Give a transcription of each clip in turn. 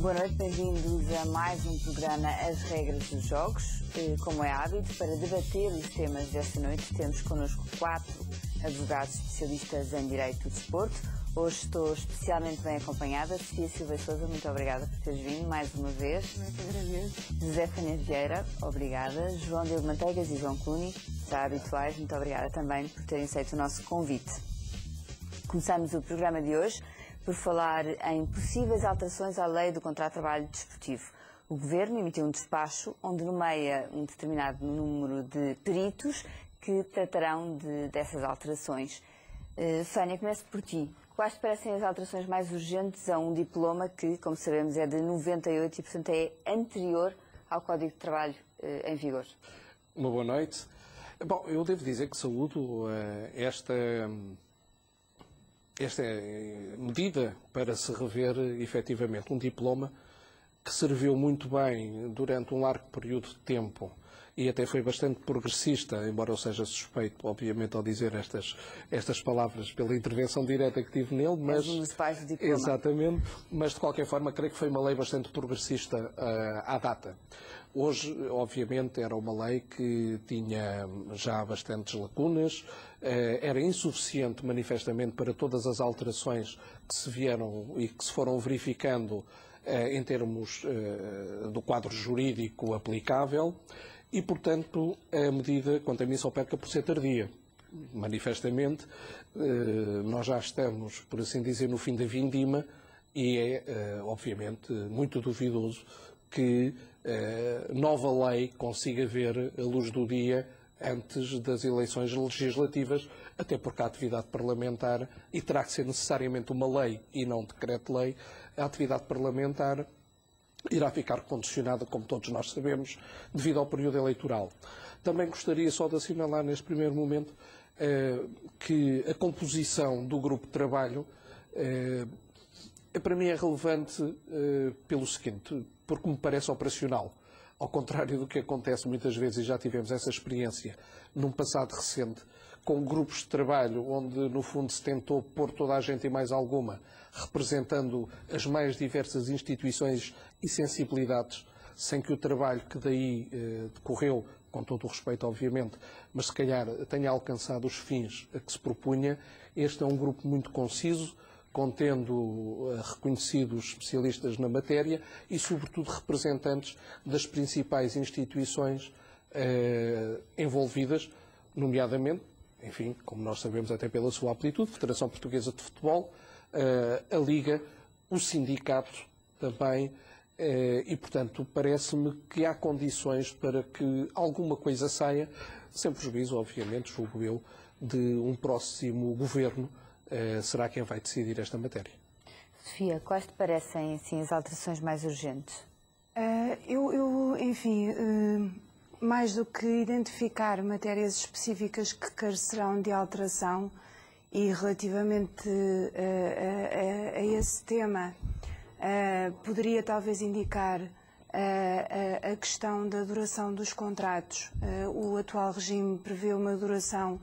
Boa noite, bem-vindos a mais um programa As Regras dos Jogos. Como é hábito, para debater os temas desta noite, temos connosco 4 advogados especialistas em Direito do Desporto. Hoje estou especialmente bem acompanhada. Sofia Silva e Sousa, muito obrigada por teres vindo mais uma vez. Muito agradeço. José Fernandes Vieira, obrigada. João Diogo Manteigas e João Clooney, já habituais, muito obrigada também por terem aceito o nosso convite. Começamos o programa de hoje por falar em possíveis alterações à lei do contrato de trabalho desportivo. O Governo emitiu um despacho onde nomeia um determinado número de peritos que tratarão dessas alterações. Fânia, começo por ti. Quais te parecem as alterações mais urgentes a um diploma que, como sabemos, é de 98 e, portanto, é anterior ao Código de Trabalho em vigor? Uma boa noite. Bom, eu devo dizer que saúdo esta medida para se rever efetivamente um diploma que serviu muito bem durante um largo período de tempo e até foi bastante progressista, embora eu seja suspeito, obviamente, ao dizer estas palavras pela intervenção direta que tive nele, mas um dos pais do diploma. Exatamente, mas de qualquer forma creio que foi uma lei bastante progressista à data. Hoje, obviamente, era uma lei que tinha já bastantes lacunas, era insuficiente manifestamente para todas as alterações que se vieram e que se foram verificando em termos do quadro jurídico aplicável e, portanto, a medida, quanto a mim, só peca por ser tardia. Manifestamente, nós já estamos, por assim dizer, no fim da vindima e é, obviamente, muito duvidoso que nova lei consiga ver a luz do dia antes das eleições legislativas, até porque a atividade parlamentar, e terá que ser necessariamente uma lei e não um decreto-lei, a atividade parlamentar irá ficar condicionada, como todos nós sabemos, devido ao período eleitoral. Também gostaria só de assinalar neste primeiro momento que a composição do grupo de trabalho para mim é relevante pelo seguinte, porque me parece operacional. Ao contrário do que acontece muitas vezes, e já tivemos essa experiência num passado recente, com grupos de trabalho onde, no fundo, se tentou pôr toda a gente e mais alguma, representando as mais diversas instituições e sensibilidades, sem que o trabalho que daí decorreu, com todo o respeito, obviamente, mas se calhar tenha alcançado os fins a que se propunha. Este é um grupo muito conciso, contendo reconhecidos especialistas na matéria e, sobretudo, representantes das principais instituições envolvidas, nomeadamente, enfim, como nós sabemos até pela sua amplitude, Federação Portuguesa de Futebol, a Liga, o sindicato também, e, portanto, parece-me que há condições para que alguma coisa saia, sem prejuízo, obviamente, julgo eu, de um próximo governo. Será quem vai decidir esta matéria. Sofia, quais te parecem assim, as alterações mais urgentes? Mais do que identificar matérias específicas que carecerão de alteração e relativamente a esse tema, poderia talvez indicar a questão da duração dos contratos. O atual regime prevê uma duração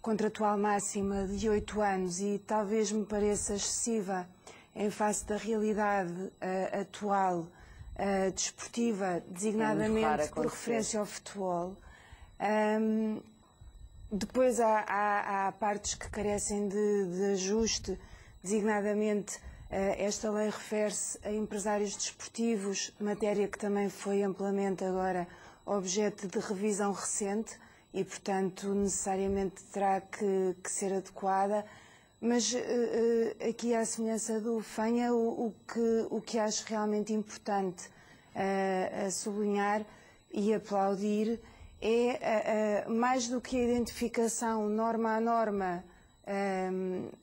contratual máxima de 8 anos e talvez me pareça excessiva em face da realidade atual desportiva, designadamente por referência ao futebol. Depois há partes que carecem de ajuste, designadamente esta lei refere-se a empresários desportivos, matéria que também foi amplamente agora objeto de revisão recente, e, portanto, necessariamente terá que ser adequada, mas aqui, à semelhança do Fânia, o que acho realmente importante a sublinhar e aplaudir é, mais do que a identificação norma a norma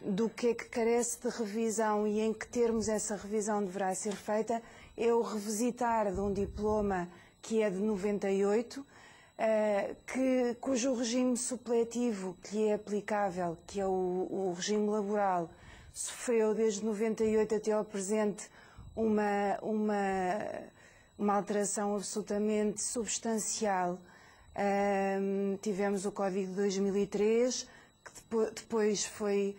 do que é que carece de revisão e em que termos essa revisão deverá ser feita, é o revisitar de um diploma que é de 98, cujo regime supletivo que lhe é aplicável, que é o regime laboral, sofreu desde 98 até ao presente uma alteração absolutamente substancial. Tivemos o Código de 2003, que depois foi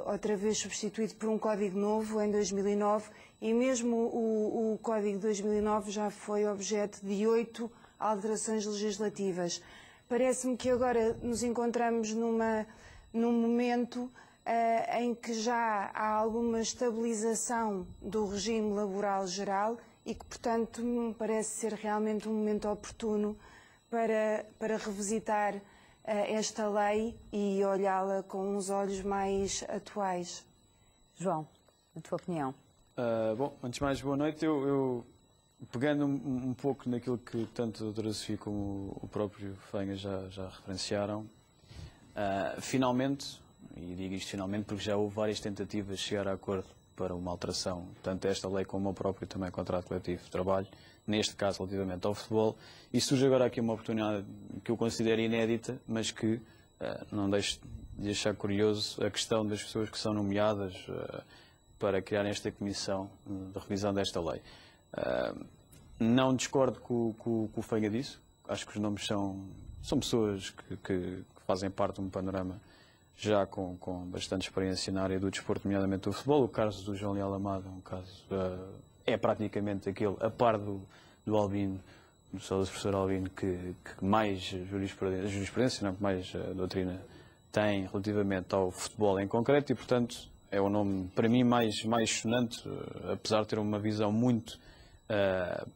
outra vez substituído por um Código novo em 2009 e mesmo o Código de 2009 já foi objeto de 8 alterações legislativas. Parece-me que agora nos encontramos num momento em que já há alguma estabilização do regime laboral geral e que, portanto, me parece ser realmente um momento oportuno para revisitar esta lei e olhá-la com uns olhos mais atuais. João, a tua opinião? Bom, antes de mais, boa noite. Eu pegando um pouco naquilo que tanto a doutora Sofia como o próprio Fenha já referenciaram, finalmente, e digo isto finalmente porque já houve várias tentativas de chegar a acordo para uma alteração, tanto esta lei como o próprio também contrato coletivo de trabalho, neste caso relativamente ao futebol, e surge agora aqui uma oportunidade que eu considero inédita, mas que não deixo de achar curioso a questão das pessoas que são nomeadas para criar esta comissão de revisão desta lei. Não discordo com o Fenha disso, acho que os nomes são pessoas que fazem parte de um panorama já com bastante experiência na área do desporto, nomeadamente do futebol. O caso do João Leal Amado é um caso, é praticamente aquele, a par do Albino, do professor Albino, que mais jurisprudência, não, que mais doutrina tem relativamente ao futebol em concreto e, portanto, é o nome, para mim, mais sonante, apesar de ter uma visão muito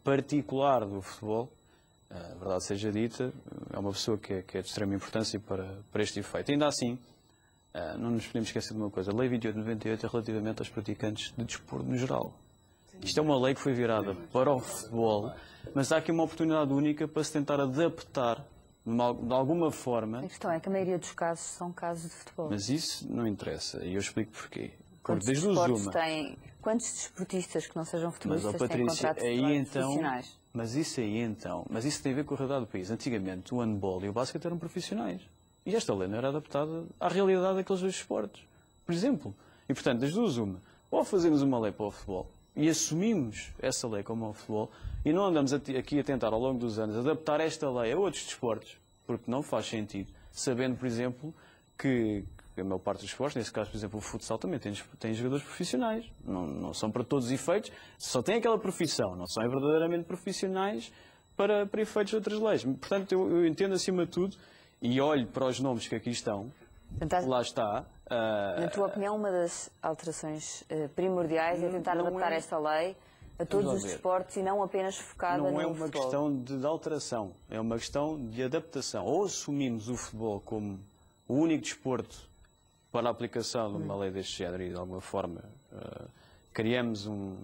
particular do futebol. A verdade seja dita, é uma pessoa que é de extrema importância para este efeito. Ainda assim, não nos podemos esquecer de uma coisa. A Lei 28 de 98 é relativamente aos praticantes de desporto no geral. Isto é uma lei que foi virada para o futebol, mas há aqui uma oportunidade única para se tentar adaptar de alguma forma. A questão é que a maioria dos casos são casos de futebol. Mas isso não interessa, e eu explico porquê. Quantos desportistas que não sejam futebolistas têm contratos profissionais? Mas isso tem a ver com a realidade do país. Antigamente o handball e o basquete eram profissionais. E esta lei não era adaptada à realidade daqueles dois esportes, por exemplo. E, portanto, das duas uma. Ou fazemos uma lei para o futebol e assumimos essa lei como ao futebol e não andamos aqui a tentar, ao longo dos anos, adaptar esta lei a outros desportos, porque não faz sentido, sabendo, por exemplo, que a maior parte dos esportes, nesse caso, por exemplo, o futsal também tem jogadores profissionais. Não são para todos os efeitos, só tem aquela profissão, não são verdadeiramente profissionais para efeitos de outras leis. Portanto, eu entendo acima de tudo e olho para os nomes que aqui estão, lá está. Na tua opinião, uma das alterações primordiais é tentar adaptar esta lei a todos os desportos e não apenas focada no futebol. Não é uma questão de alteração, é uma questão de adaptação. Ou assumimos o futebol como o único desporto para a aplicação de uma lei deste género e, de alguma forma, criamos um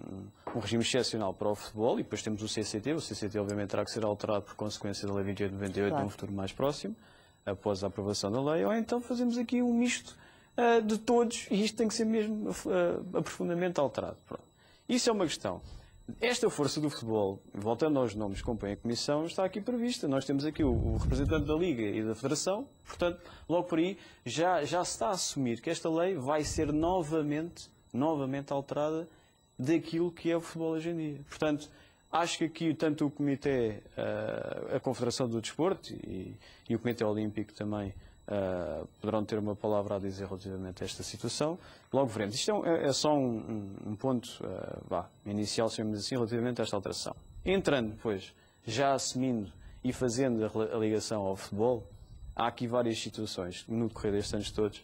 regime excepcional para o futebol e depois temos o CCT. O CCT, obviamente, terá que ser alterado por consequência da Lei 28 de 98 claro. Num futuro mais próximo, após a aprovação da lei, ou então fazemos aqui um misto de todos e isto tem que ser mesmo profundamente alterado. Pronto. Isso é uma questão. Esta força do futebol, voltando aos nomes que compõem a Comissão, está aqui prevista. Nós temos aqui o representante da Liga e da Federação, portanto, logo por aí, já se está a assumir que esta lei vai ser novamente alterada daquilo que é o futebol hoje em dia. Portanto, acho que aqui tanto o Comitê, a Confederação do Desporto e o Comitê Olímpico também poderão ter uma palavra a dizer relativamente a esta situação. Logo veremos. Isto é só um ponto inicial, chamemos assim, relativamente a esta alteração. Entrando depois, já assumindo e fazendo a ligação ao futebol, há aqui várias situações no decorrer destes anos todos,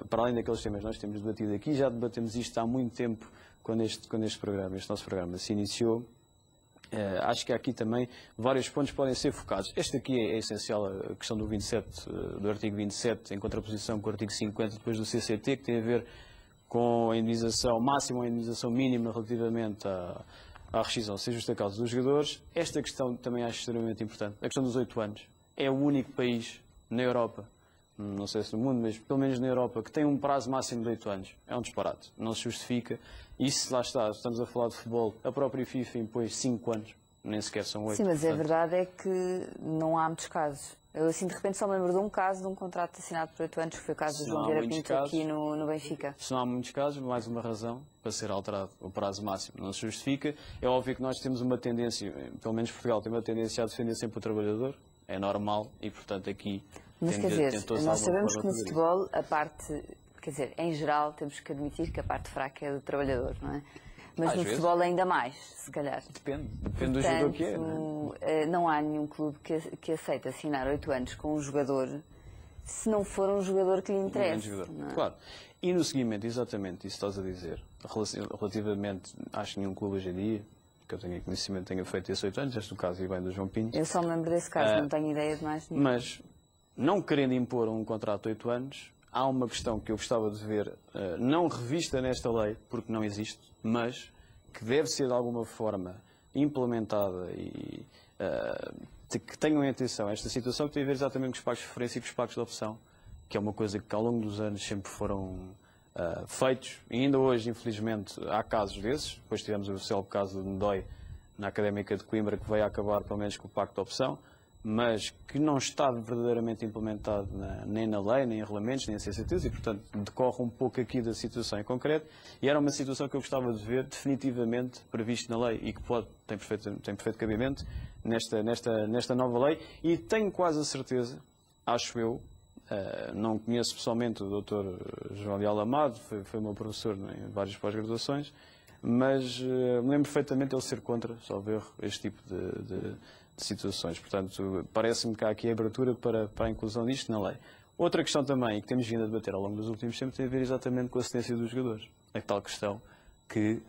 para além daqueles temas que nós temos debatido aqui, já debatemos isto há muito tempo quando este nosso programa se iniciou. Acho que há aqui também vários pontos que podem ser focados. Este aqui é essencial, a questão do artigo 27, em contraposição com o artigo 50, depois do CCT, que tem a ver com a indenização máxima ou a indenização mínima relativamente à rescisão, sem justa causa dos jogadores. Esta questão também acho extremamente importante. A questão dos 8 anos. É o único país na Europa, não sei se no mundo, mas pelo menos na Europa, que tem um prazo máximo de 8 anos. É um disparate. Não se justifica. E se lá está, estamos a falar de futebol, a própria FIFA impõe 5 anos, nem sequer são 8. Sim, mas a verdade é que não há muitos casos. Eu, assim, de repente, só me lembro de um caso de um contrato assinado por 8 anos, que foi o caso do João Vieira Pinto aqui no Benfica. Se não há muitos casos, mais uma razão para ser alterado o prazo máximo. Não se justifica. É óbvio que nós temos uma tendência, pelo menos Portugal tem uma tendência a defender sempre o trabalhador. É normal e, portanto, aqui... Mas, quer dizer, nós sabemos que no futebol, a parte... Quer dizer, em geral, temos que admitir que a parte fraca é do trabalhador, não é? Mas Às no vezes. futebol ainda mais, se calhar. Depende do jogador que é. Não há nenhum clube que aceite assinar 8 anos com um jogador se não for um jogador que lhe interessa. Não é? Claro. E no seguimento, exatamente, isso estás a dizer. Relativamente, acho que nenhum clube hoje em dia, que eu tenha conhecimento, tenha feito esses 8 anos, este é o caso e bem do João Pinto. Eu só me lembro desse caso, não tenho ideia de mais nenhum. Mas, não querendo impor um contrato de 8 anos, há uma questão que eu gostava de ver, não revista nesta lei, porque não existe, mas que deve ser de alguma forma implementada e que tenham em atenção esta situação que tem a ver exatamente com os pagos de preferência e com os pagos de opção, que é uma coisa que ao longo dos anos sempre foram feitos, e ainda hoje, infelizmente, há casos desses. Depois tivemos o célebre caso do Ndói na Académica de Coimbra, que veio a acabar pelo menos com o pacto de opção, mas que não está verdadeiramente implementado nem na lei, nem em regulamentos, nem em CCTs, e, portanto, decorre um pouco aqui da situação em concreto, e era uma situação que eu gostava de ver definitivamente previsto na lei e que tem perfeito cabimento nesta nova lei, e tenho quase a certeza, acho eu, não conheço pessoalmente o Dr. João Leal Amado, foi meu professor em várias pós-graduações, mas me lembro perfeitamente ele ser contra, salvo erro, este tipo de situações. Portanto, parece-me que há aqui abertura para a inclusão disto na lei. Outra questão também, que temos vindo a debater ao longo dos últimos tempos, tem a ver exatamente com a assistência dos jogadores. A tal questão que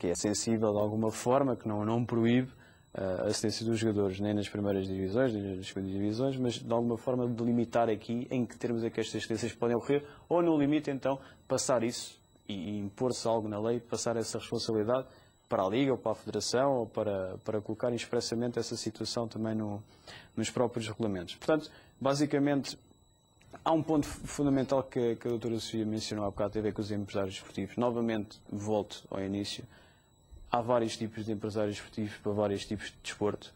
é sensível de alguma forma, que não proíbe a assistência dos jogadores, nem nas primeiras divisões, nem nas segundas divisões, mas de alguma forma de limitar aqui em que termos é que estas assistências podem ocorrer, ou no limite, então, passar isso e impor-se algo na lei, passar essa responsabilidade para a Liga ou para a Federação, ou para colocar expressamente essa situação também nos próprios regulamentos. Portanto, basicamente, há um ponto fundamental que a doutora Sofia mencionou há bocado, tem a ver com os empresários esportivos. Novamente, volto ao início. Há vários tipos de empresários esportivos para vários tipos de desporto.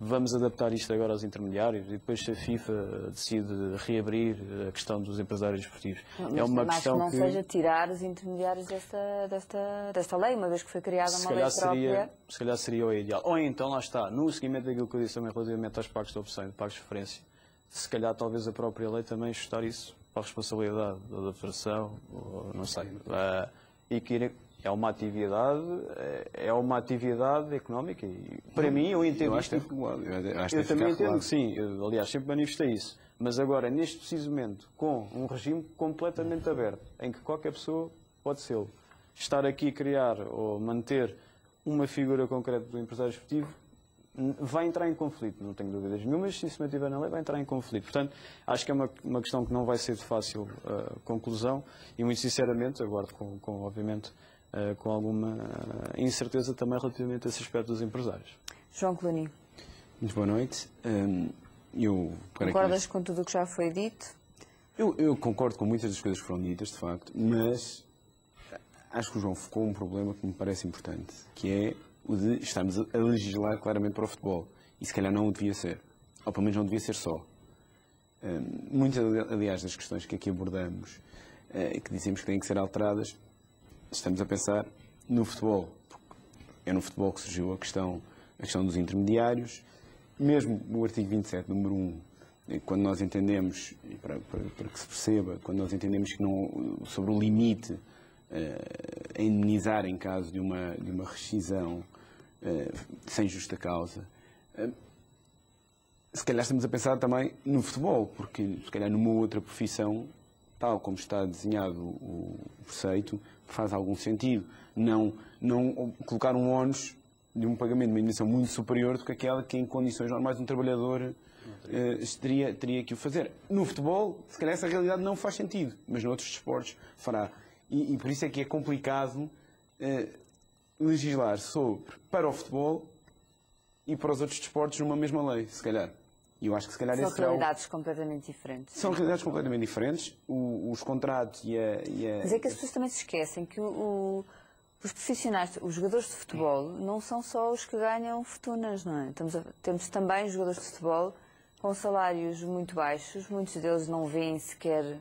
Vamos adaptar isto agora aos intermediários e depois se a FIFA decide reabrir a questão dos empresários esportivos. É uma questão que não seja tirar os intermediários desta lei, uma vez que foi criada uma lei própria. Se calhar seria o ideal. Ou então, lá está, no seguimento daquilo que eu disse também relativamente aos pagos de opção e pagos de referência, se calhar talvez a própria lei também ajustar isso para a responsabilidade da federação, ou não sei. E que é uma atividade económica e, para mim, eu entendo isto. Eu também entendo que sim, eu, aliás, sempre manifestei isso. Mas agora, neste preciso momento, com um regime completamente aberto, em que qualquer pessoa pode ser, estar aqui a criar ou manter uma figura concreta do empresário esportivo, vai entrar em conflito, não tenho dúvidas nenhumas, se isso mantiver na lei, vai entrar em conflito. Portanto, acho que é uma questão que não vai ser de fácil conclusão e, muito sinceramente, aguardo obviamente, com alguma incerteza também relativamente a esse aspecto dos empresários. João Clooney. Muito boa noite. Concordas com tudo o que já foi dito? Eu concordo com muitas das coisas que foram ditas, de facto, mas acho que o João focou um problema que me parece importante, que é o de estarmos a legislar claramente para o futebol. E se calhar não o devia ser. Ou pelo menos não devia ser só. Muitas, aliás, das questões que aqui abordamos, que dizemos que têm que ser alteradas, estamos a pensar no futebol. É no futebol que surgiu a questão dos intermediários. Mesmo o artigo 27, número 1, quando nós entendemos, para que se perceba, quando nós entendemos que não, sobre o limite a indemnizar em caso de uma rescisão sem justa causa, se calhar estamos a pensar também no futebol, porque se calhar numa outra profissão, tal como está desenhado o preceito, faz algum sentido. Não colocar um ónus de um pagamento de uma indemnização muito superior do que aquela que em condições normais um trabalhador teria que o fazer. No futebol, se calhar essa realidade não faz sentido, mas noutros desportos fará. E por isso é que é complicado legislar para o futebol e para os outros desportos numa mesma lei, se calhar. E eu acho que se calhar são realidades completamente diferentes. São realidades completamente diferentes. Os contratos e a... Mas é que as pessoas também se esquecem que os profissionais, os jogadores de futebol, não são só os que ganham fortunas, não é? Temos também jogadores de futebol com salários muito baixos. Muitos deles não veem sequer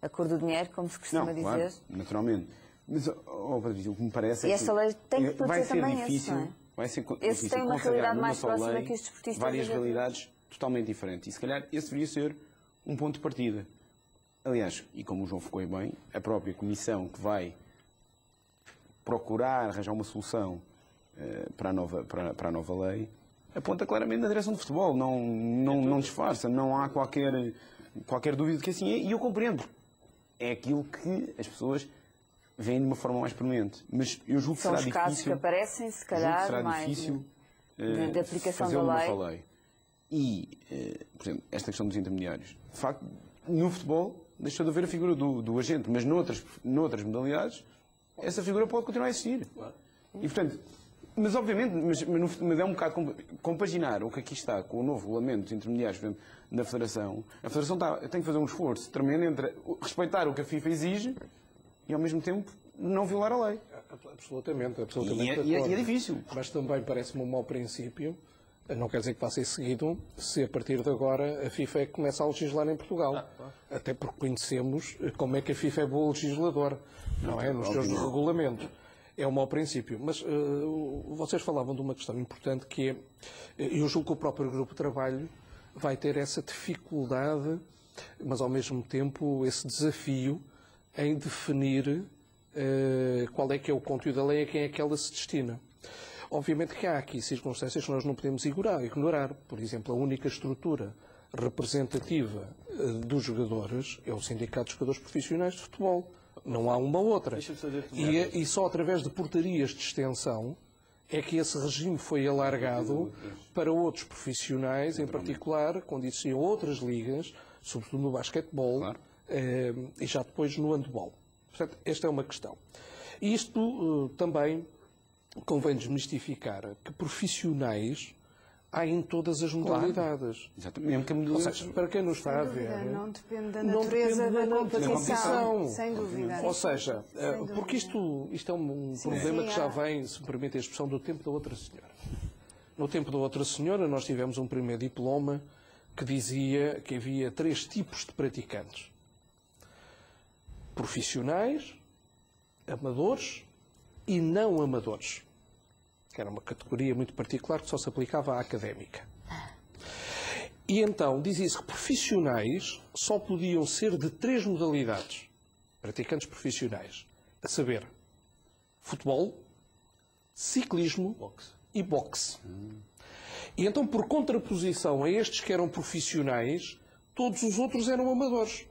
a cor do dinheiro, como se costuma dizer. Claro, naturalmente. Mas, Patrícia, o que me parece e é esta lei tem que proteger também difícil, esse, não é? Vai ser esse difícil tem uma realidade mais próxima lei, que os desportistas. Várias realidades totalmente diferentes. E se calhar esse deveria ser um ponto de partida. Aliás, e como o João focou bem, a própria comissão que vai procurar arranjar uma solução para a nova lei, aponta claramente na direção do futebol, não disfarça, não há qualquer dúvida de que assim é, e eu compreendo. É aquilo que as pessoas veem de uma forma mais premente. Mas eu julgo que será difícil... São os casos que aparecem, se calhar, mais difícil, de aplicação fazer da uma lei. nova lei. E, por exemplo, esta questão dos intermediários. De facto, no futebol deixou de haver a figura do agente, mas noutras modalidades essa figura pode continuar a existir. E, portanto, mas obviamente, mas é um bocado compaginar o que aqui está com o novo regulamento dos intermediários, por exemplo, da Federação. A Federação tem que fazer um esforço tremendo entre respeitar o que a FIFA exige e, ao mesmo tempo, não violar a lei. Absolutamente. E é difícil. Mas também parece-me um mau princípio, não quer dizer que vá ser seguido, se a partir de agora a FIFA é que começa a legislar em Portugal. Até porque conhecemos como é que a FIFA é boa legisladora, não é? Nos seus regulamentos. É um mau princípio. Mas vocês falavam de uma questão importante que é, eu julgo que o próprio grupo de trabalho vai ter essa dificuldade, mas ao mesmo tempo esse desafio em definir qual é que é o conteúdo da lei e a quem é que ela se destina. Obviamente que há aqui circunstâncias que nós não podemos ignorar. Por exemplo, a única estrutura representativa dos jogadores é o Sindicato de Jogadores Profissionais de Futebol. Não há uma outra. E só através de portarias de extensão é que esse regime foi alargado para outros profissionais, em particular, quando existiam outras ligas, sobretudo no basquetebol e já depois no handball. Portanto, esta é uma questão. E isto também convém desmistificar que profissionais há em todas as modalidades. Exatamente. Ou seja, para quem nos está a ver... Não depende da natureza da competição. Sem dúvida. Ou seja, porque isto é um problema que já vem, se me permite a expressão, do tempo da outra senhora. No tempo da outra senhora nós tivemos um primeiro diploma que dizia que havia 3 tipos de praticantes. Profissionais, amadores e não amadores. Que era uma categoria muito particular que só se aplicava à académica. E então dizia-se que profissionais só podiam ser de 3 modalidades, praticantes profissionais, a saber, futebol, ciclismo e boxe. E então, por contraposição a estes que eram profissionais, todos os outros eram amadores.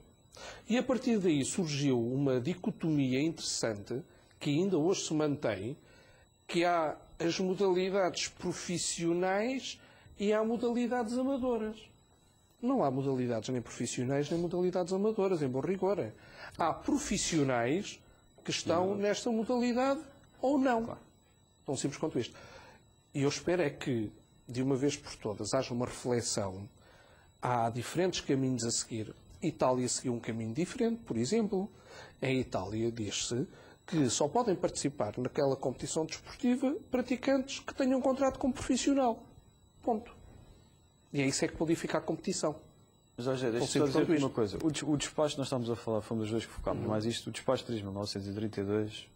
E a partir daí surgiu uma dicotomia interessante, que ainda hoje se mantém, que há as modalidades profissionais e há modalidades amadoras. Não há modalidades nem profissionais nem modalidades amadoras, em bom rigor. Há profissionais que estão nesta modalidade ou não. Tão simples quanto isto. E eu espero é que, de uma vez por todas, haja uma reflexão. Há diferentes caminhos a seguir. Itália seguiu um caminho diferente, por exemplo. Em Itália diz-se que só podem participar naquela competição desportiva praticantes que tenham um contrato como profissional. Ponto. E é isso que qualifica a competição. Mas, Jorge, deixa-me só dizer uma coisa. O despacho que nós estamos a falar, fomos os dois que focámos, mas isto, o despacho 3.932,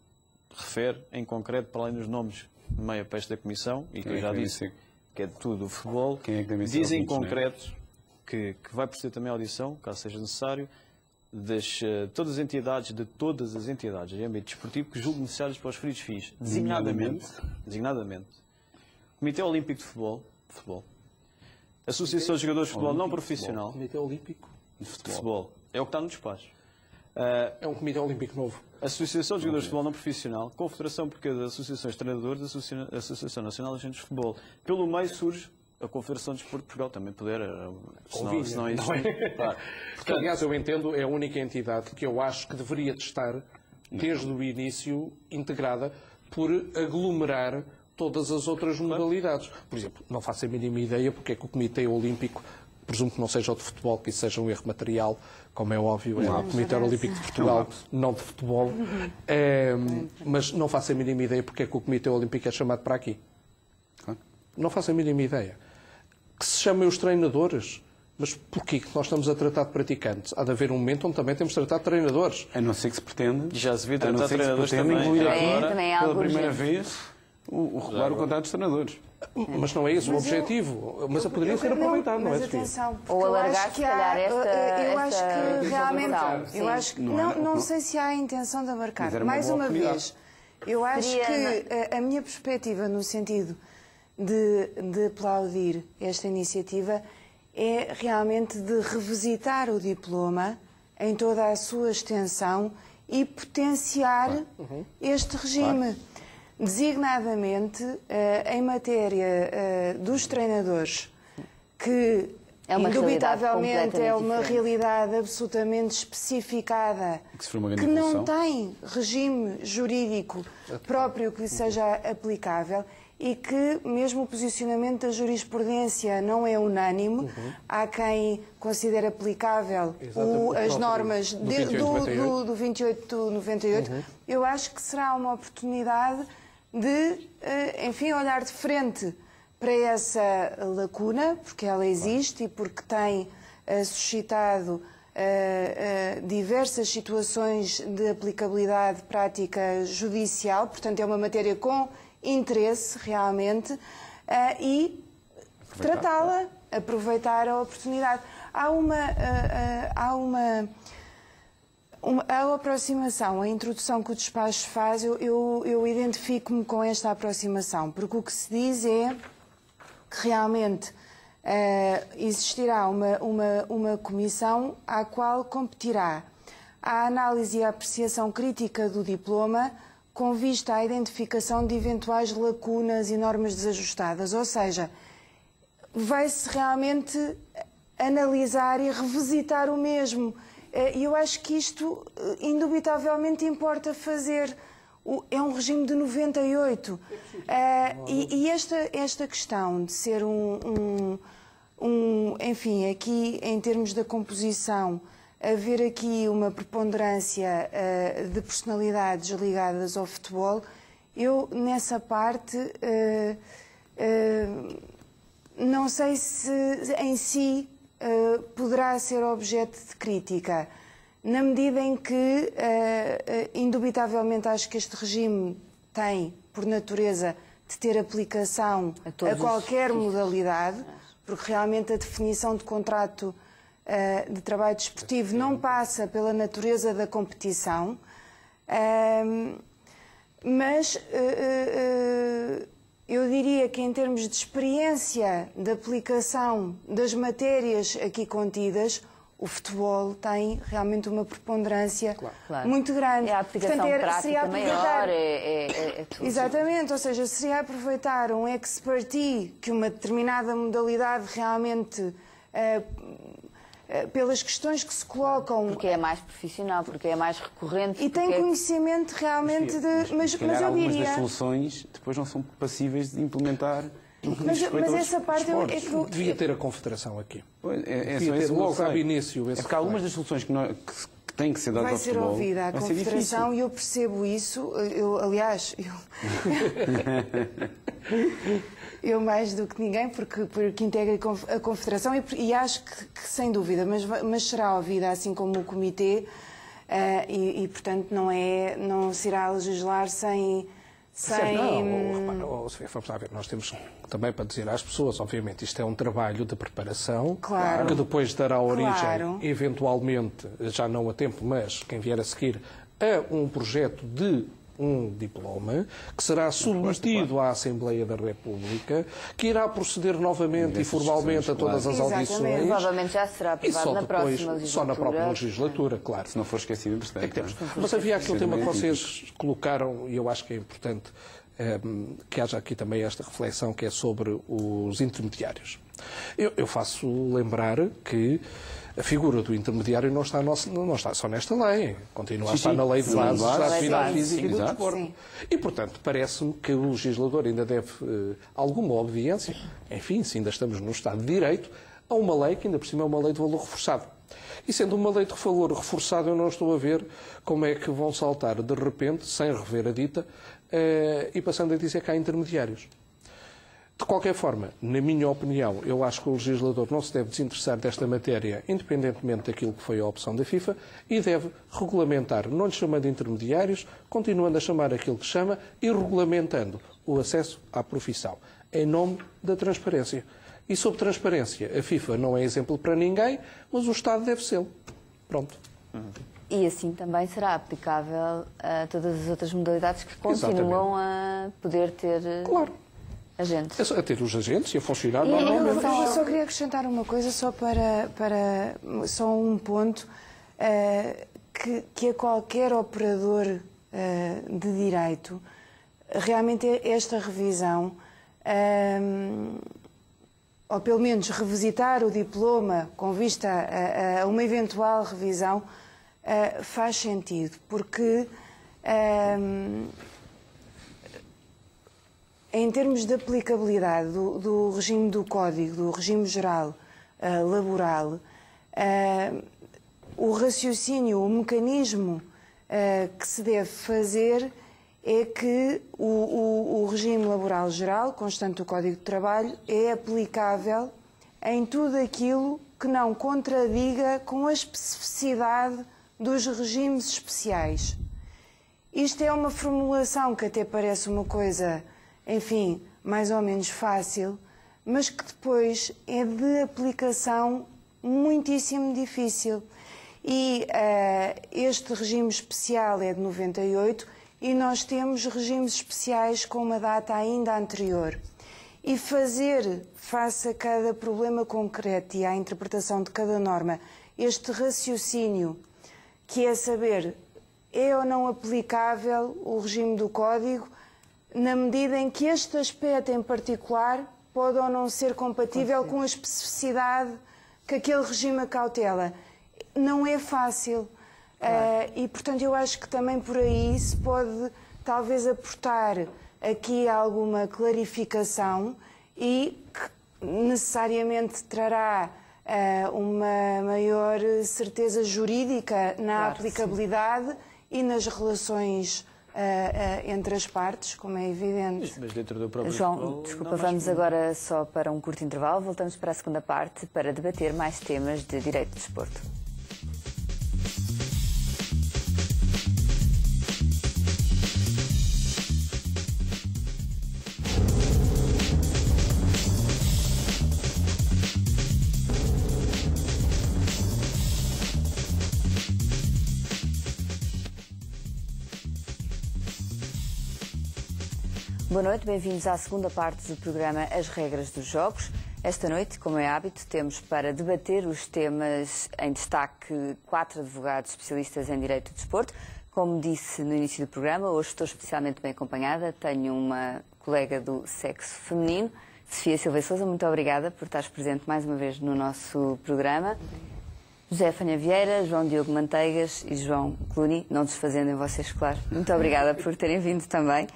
refere, em concreto, para além dos nomes de meia peste da Comissão, e que eu já disse que é de tudo o futebol, diz em concreto que vai proceder também a audição, caso seja necessário, de todas as entidades de âmbito desportivo que julgam necessários para os referidos fins, designadamente, Comitê Olímpico de Futebol, Associação de Jogadores de Futebol Não Profissional, Comitê Olímpico de Futebol, é o que está no despacho. É um Comitê Olímpico novo. Associação de Jogadores de Futebol Não Profissional, Confederação Portuguesa de Associações de Treinadores, Associação Nacional de Agentes de Futebol. Pelo meio surge a Confederação de Desporto de Portugal, também poder, se não existe. Claro. Porque, aliás, eu entendo, é a única entidade que eu acho que deveria estar, desde o início, integrada por aglomerar todas as outras modalidades. Por exemplo, não faço a mínima ideia porque é que o Comitê Olímpico, presumo que não seja o de futebol, que isso seja um erro material, como é óbvio, é o Comitê Olímpico de Portugal, não de futebol. Mas não faço a mínima ideia porque é que o Comitê Olímpico é chamado para aqui. Não faço a mínima ideia. Que se chamem os treinadores. Mas porquê que nós estamos a tratar de praticantes? Há de haver um momento onde também temos de tratar de treinadores. A não ser que se pretenda. E já se vê tratar de treinadores também. Incluir aqui, também pela primeira vez, o regular o contrato dos treinadores. Mas não é esse o objetivo. Mas poderia ser aproveitado, não é? Atenção, ou alargar, se calhar, eu acho que realmente. Eu acho que não sei se há a intenção de abarcar. Mais uma vez. Eu acho que a minha perspectiva no sentido de aplaudir esta iniciativa é realmente de revisitar o diploma em toda a sua extensão e potenciar este regime. Designadamente, em matéria dos treinadores, que indubitavelmente é uma realidade absolutamente especificada, que não tem regime jurídico próprio que lhe seja aplicável e que mesmo o posicionamento da jurisprudência não é unânime. Há quem considere aplicável as normas do 2898. Eu acho que será uma oportunidade de, enfim, olhar de frente para essa lacuna, porque ela existe e porque tem suscitado diversas situações de aplicabilidade prática judicial, portanto é uma matéria com interesse realmente, e tratá-la, aproveitar a oportunidade. Há a aproximação, a introdução que o despacho faz, eu identifico-me com esta aproximação, porque o que se diz é que realmente existirá uma comissão à qual competirá a análise e a apreciação crítica do diploma com vista à identificação de eventuais lacunas e normas desajustadas, ou seja, vai-se realmente analisar e revisitar o mesmo. E eu acho que isto, indubitavelmente, importa fazer. É um regime de 98. E esta questão de ser enfim, aqui em termos da composição, haver aqui uma preponderância de personalidades ligadas ao futebol, eu, nessa parte, não sei se em si poderá ser objeto de crítica, na medida em que, indubitavelmente, acho que este regime tem, por natureza, de ter aplicação a qualquer modalidade, porque realmente a definição de contrato de trabalho desportivo não passa pela natureza da competição, mas eu diria que em termos de experiência de aplicação das matérias aqui contidas, o futebol tem realmente uma preponderância muito grande. É a aplicação prática maior, é tudo. Exatamente, ou seja, seria aproveitar um expertise que uma determinada modalidade realmente, pelas questões que se colocam... Porque é mais profissional, porque é mais recorrente. E tem conhecimento realmente de... Mas eu diria... algumas das soluções depois não são passíveis de implementar... Mas essa parte é que devia ter a Confederação aqui. Devia ter logo ao início. Porque há algumas das soluções que têm que ser dadas ao futebol. Vai ser ouvida a Confederação e eu percebo isso. Aliás, eu mais do que ninguém, porque integro a Confederação e acho que sem dúvida, mas será ouvida assim como o Comitê e portanto não se irá legislar sem... Vamos lá ver, nós temos também para dizer às pessoas, obviamente, isto é um trabalho de preparação, que depois dará origem, eventualmente, já não a tempo, mas quem vier a seguir, a um projeto de um diploma, que será submetido à Assembleia da República, que irá proceder novamente e formalmente a todas as audições. Provavelmente já será aprovado na próxima legislatura. Só na próxima legislatura, claro. Se não for esquecido, entretanto. Mas havia aqui um tema que vocês colocaram, e eu acho que é importante que haja aqui também esta reflexão, que é sobre os intermediários. Eu faço lembrar que a figura do intermediário não está só nesta lei, continua a estar na lei de bases da atividade física e do desporto. E, portanto, parece-me que o legislador ainda deve alguma obediência, enfim, se ainda estamos num Estado de Direito, a uma lei que ainda por cima é uma lei de valor reforçado. E sendo uma lei de valor reforçado, eu não estou a ver como é que vão saltar de repente, sem rever a dita, e passando a dizer que há intermediários. De qualquer forma, na minha opinião, eu acho que o legislador não se deve desinteressar desta matéria, independentemente daquilo que foi a opção da FIFA, e deve regulamentar, não lhe chamando de intermediários, continuando a chamar aquilo que chama e regulamentando o acesso à profissão, em nome da transparência. E sobre transparência, a FIFA não é exemplo para ninguém, mas o Estado deve ser. Pronto. E assim também será aplicável a todas as outras modalidades que continuam a poder ter agentes. A ter os agentes e a funcionar Eu normalmente. só queria acrescentar uma coisa, só só um ponto, que a qualquer operador de direito, realmente esta revisão, ou pelo menos revisitar o diploma com vista a uma eventual revisão, faz sentido, porque em termos de aplicabilidade do regime do Código, do regime geral laboral, o raciocínio, o mecanismo que se deve fazer é que o regime laboral geral, constante do Código de Trabalho, é aplicável em tudo aquilo que não contradiga com a especificidade dos regimes especiais. Isto é uma formulação que até parece uma coisa, enfim, mais ou menos fácil, mas que depois é de aplicação muitíssimo difícil. E este regime especial é de 98 e nós temos regimes especiais com uma data ainda anterior. E fazer, face a cada problema concreto e à interpretação de cada norma, este raciocínio, que é saber, é ou não aplicável o regime do Código, na medida em que este aspecto em particular pode ou não ser compatível com a especificidade que aquele regime acautela. Não é fácil. E, portanto, eu acho que também por aí se pode, talvez, aportar aqui alguma clarificação e que necessariamente trará uma maior certeza jurídica na aplicabilidade e nas relações entre as partes, como é evidente. Mas dentro do próprio João, futebol, desculpa, vamos agora só para um curto intervalo. Voltamos para a segunda parte para debater mais temas de direito do desporto. Boa noite, bem-vindos à segunda parte do programa As Regras dos Jogos. Esta noite, como é hábito, temos para debater os temas em destaque 4 advogados especialistas em Direito do Desporto. Como disse no início do programa, hoje estou especialmente bem acompanhada. Tenho uma colega do sexo feminino, Sofia Silva Sousa. Muito obrigada por estares presente mais uma vez no nosso programa. José Fanha Vieira, João Diogo Manteigas e João Cluny, não desfazendo em vocês, claro. Muito obrigada por terem vindo também.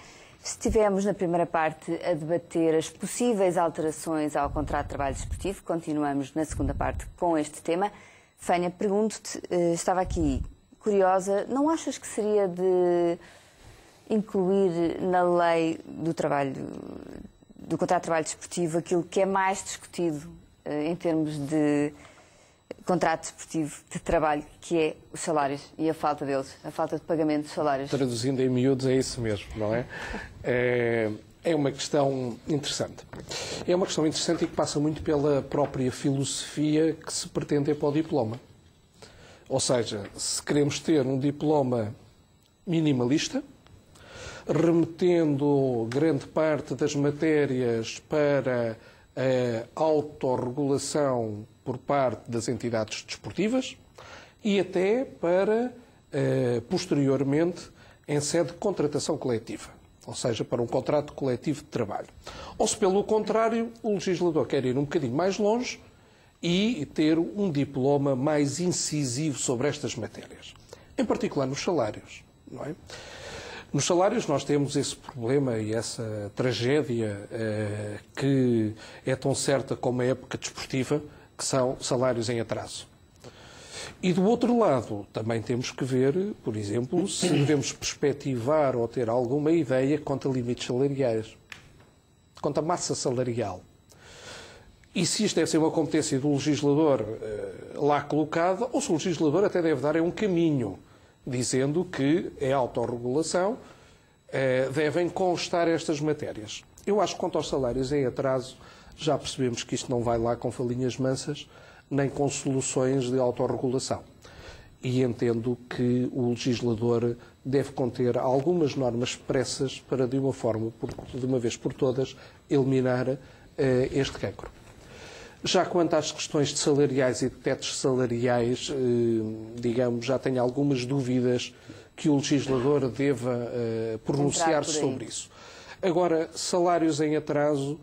Estivemos na primeira parte a debater as possíveis alterações ao contrato de trabalho desportivo. Continuamos na segunda parte com este tema. Fanha, pergunto-te, estava aqui curiosa, não achas que seria de incluir na lei do trabalho, do contrato de trabalho desportivo, aquilo que é mais discutido em termos de contrato desportivo de trabalho, que é os salários e a falta deles, a falta de pagamento dos salários? Traduzindo em miúdos, é isso mesmo, não é? É uma questão interessante. É uma questão interessante e que passa muito pela própria filosofia que se pretende para o diploma. Ou seja, se queremos ter um diploma minimalista, remetendo grande parte das matérias para a autorregulação por parte das entidades desportivas e até para, posteriormente, em sede de contratação coletiva, ou seja, para um contrato coletivo de trabalho. Ou se, pelo contrário, o legislador quer ir um bocadinho mais longe e ter um diploma mais incisivo sobre estas matérias, em particular nos salários, não é? Nos salários nós temos esse problema e essa tragédia que é tão certa como a época desportiva, que são salários em atraso. E do outro lado, também temos que ver, por exemplo, se devemos perspectivar ou ter alguma ideia quanto a limites salariais, quanto a massa salarial. E se isto deve ser uma competência do legislador lá colocada, ou se o legislador até deve dar um caminho, dizendo que é autorregulação, devem constar estas matérias. Eu acho que quanto aos salários em atraso, já percebemos que isto não vai lá com falinhas mansas, nem com soluções de autorregulação. e entendo que o legislador deve conter algumas normas expressas para, de uma vez por todas, eliminar este cancro. Já quanto às questões de salariais e de tetos salariais, digamos, já tenho algumas dúvidas que o legislador deva pronunciar-se sobre isso. Agora, salários em atraso,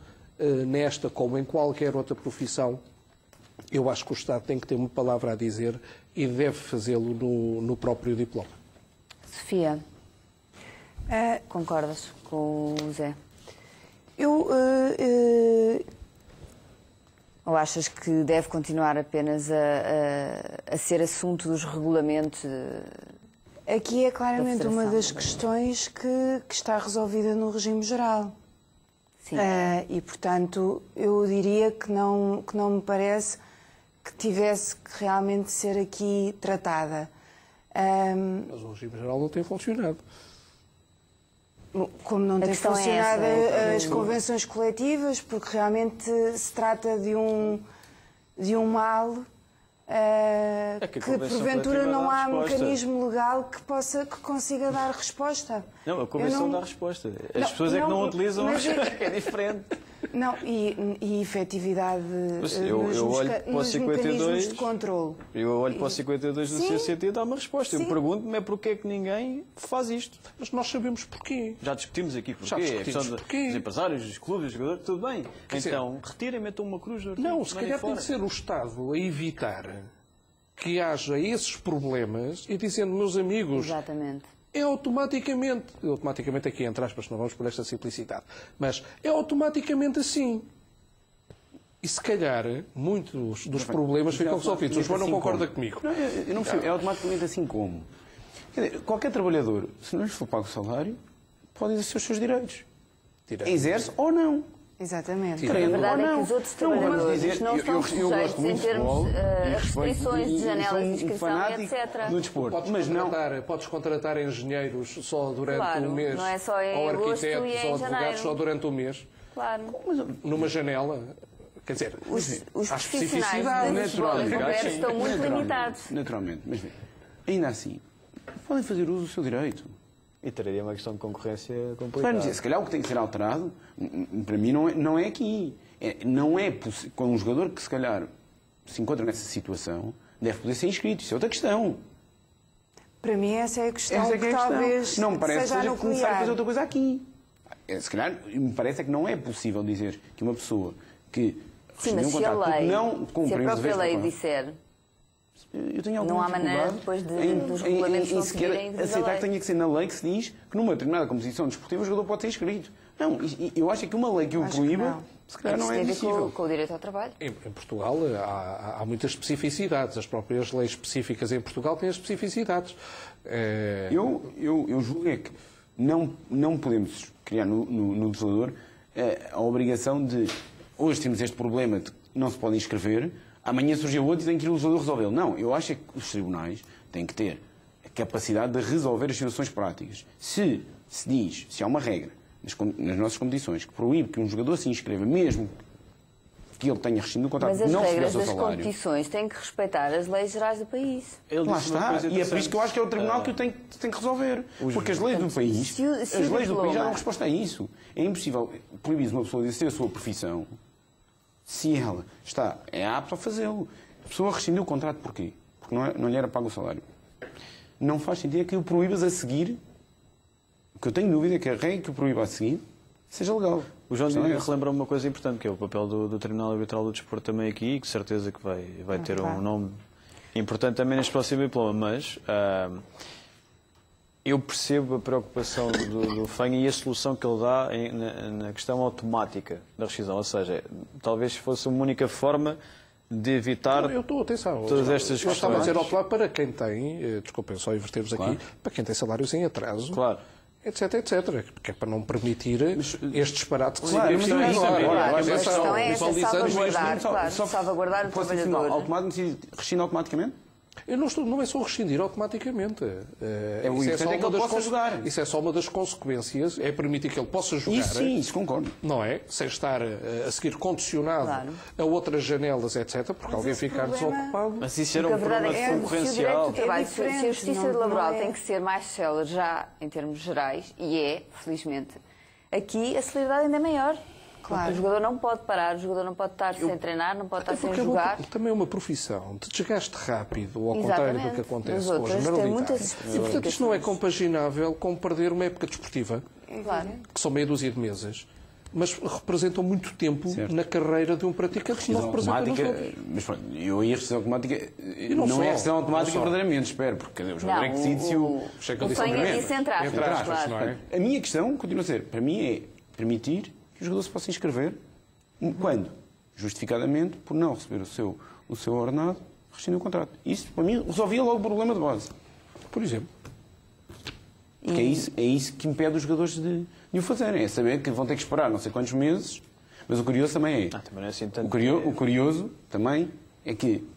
nesta como em qualquer outra profissão, eu acho que o Estado tem que ter uma palavra a dizer e deve fazê-lo no próprio diploma. Sofia, concordas com o Zé? Ou achas que deve continuar apenas a ser assunto dos regulamentos? Aqui é claramente uma das questões que está resolvida no regime geral. Sim. E, portanto, eu diria que não me parece que tivesse que realmente ser aqui tratada. Mas o regime geral não tem funcionado. Como não tem funcionado as convenções coletivas, porque realmente se trata de um mal que porventura não há mecanismo legal que consiga dar resposta. Não, a Convenção dá resposta. As pessoas é que não utilizam, mas é diferente. Não, e efetividade eu olho para o 52 de controle. Eu olho para o 52 do CCT e dá uma resposta. Sim. Eu pergunto-me porquê é que ninguém faz isto. Mas nós sabemos porquê. Já discutimos aqui porquê. Já discutimos porquê. Dos empresários, dos clubes, dos jogadores, tudo bem. Então, retirem, metam uma cruz. Não, se calhar tem que ser o Estado a evitar que haja esses problemas e dizendo, meus amigos... Exatamente. É automaticamente aqui, entre aspas, não vamos por esta simplicidade, mas é automaticamente assim. E se calhar, muitos dos problemas ficam resolvidos. O João não concorda comigo. Não, eu não percebo. É automaticamente assim como? Quer dizer, qualquer trabalhador, se não lhes for pago o salário, pode exercer os seus direitos. Exerce ou não. Exatamente. A verdade é que os outros trabalhadores não estão sujeitos em termos a restrições de janelas de inscrição e etc. No desporto. Podes contratar engenheiros só durante claro, um mês, não é só em ou agosto e arquitetos em ou advogados janeiro. só durante um mês. Claro. Numa janela. Quer dizer, os há profissionais de futebol e conversa estão muito limitados. Naturalmente. Mas ainda assim, podem fazer uso do seu direito. E traria uma questão de concorrência complicada. Se calhar o que tem que ser alterado, para mim, não é aqui. Não é possível. Com um jogador que, se calhar, se encontra nessa situação, deve poder ser inscrito. Isso é outra questão. Para mim, essa é a questão que talvez não me parece seja que nuclear. começar a fazer outra coisa aqui. Se calhar, me parece que não é possível dizer que uma pessoa que recebeu um contrato porque não cumpre se a própria lei disser... Eu tenho não há maneira depois dos regulamentos não seguirem aceitar que tenha que ser na lei que se diz que numa determinada competição desportiva o jogador pode ser inscrito. Não, eu acho que uma lei que o proíba, se calhar não é admissível. Com o direito ao trabalho. Em Portugal há muitas especificidades. As próprias leis específicas em Portugal têm as especificidades. Eu julgo é que não podemos criar no legislador a obrigação de hoje temos este problema de que não se pode inscrever, amanhã surgiu outro e tem que ir o legislador resolvê-lo. Não, eu acho que os tribunais têm que ter a capacidade de resolver as situações práticas. Se há uma regra nas nossas competições que proíbe que um jogador se inscreva, mesmo que ele tenha rescindido o contrato, mas não receba o seu salário... Mas as regras das competições têm que respeitar as leis gerais do país. Lá está, e é por isso que eu acho que é o tribunal que tem que resolver. Porque as leis do país, já dão resposta a isso. É impossível proibir uma pessoa de exercer a sua profissão se ela é apta a fazê-lo. A pessoa rescindiu o contrato porquê? Porque não lhe era pago o salário. Não faz sentido que o proíbas a seguir. O que eu tenho dúvida é que a regra que o proíba a seguir seja legal. O João relembra uma coisa importante, que é o papel do Tribunal Arbitral do Desporto também aqui, e que certeza que vai ter um nome importante também neste próximo diploma, mas eu percebo a preocupação do FEM e a solução que ele dá na questão automática da rescisão, ou seja, talvez fosse uma única forma de evitar todas estas questões. Eu estava a dizer para quem tem, desculpem só invertermos aqui, para quem tem salários em atraso, claro, etc, porque é para não permitir este disparate que se vive agora. A questão é essa, salvaguardar o trabalhador. Rescinde automaticamente? Não é só rescindir automaticamente. O importante é que ele possa jogar. Isso é só uma das consequências, é permitir que ele possa jogar. Isso sim, isso concordo. Não é? Sem estar a seguir condicionado a outras janelas, etc., porque alguém ficar desocupado. Mas isso era um problema concorrencial. Se a justiça laboral tem que ser mais célere já em termos gerais, e felizmente, aqui a celeridade ainda é maior. Claro. O jogador não pode parar, o jogador não pode estar sem treinar, não pode estar sem jogar. Também é uma profissão de desgaste rápido, ao contrário do que acontece hoje. Portanto, isto não é compaginável com perder uma época desportiva, que são meia dúzia de meses, mas representam muito tempo na carreira de um praticante que não representa nos outros. Mas pronto, eu ia a rescisão automática, não é a rescisão automática verdadeiramente, espero, porque o jogador é que decide se o... O sonho é isso entre aspas, claro. A minha questão continua a ser, para mim, é permitir que o jogador se possa inscrever quando? Justificadamente, por não receber o seu ordenado, rescindir o contrato. Isso, para mim, resolvia logo o problema de base. Por exemplo. Porque é isso que impede os jogadores de o fazerem. É saber que vão ter que esperar não sei quantos meses, mas o curioso também é... também não é assim tanto o curioso também é que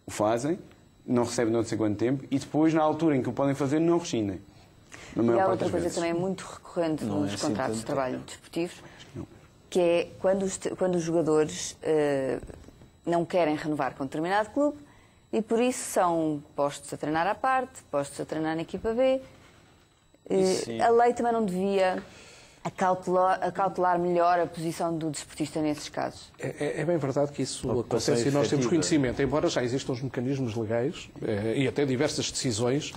o fazem, não recebem não sei quanto tempo, e depois, na altura em que o podem fazer, não rescindem. E há outra coisa também muito recorrente nos contratos de trabalho desportivos, que é quando os jogadores não querem renovar com determinado clube e por isso são postos a treinar à parte, postos a treinar na equipa B. A lei também não devia acautelar melhor a posição do desportista nesses casos. É bem verdade que isso acontece e nós temos conhecimento, embora já existam os mecanismos legais e até diversas decisões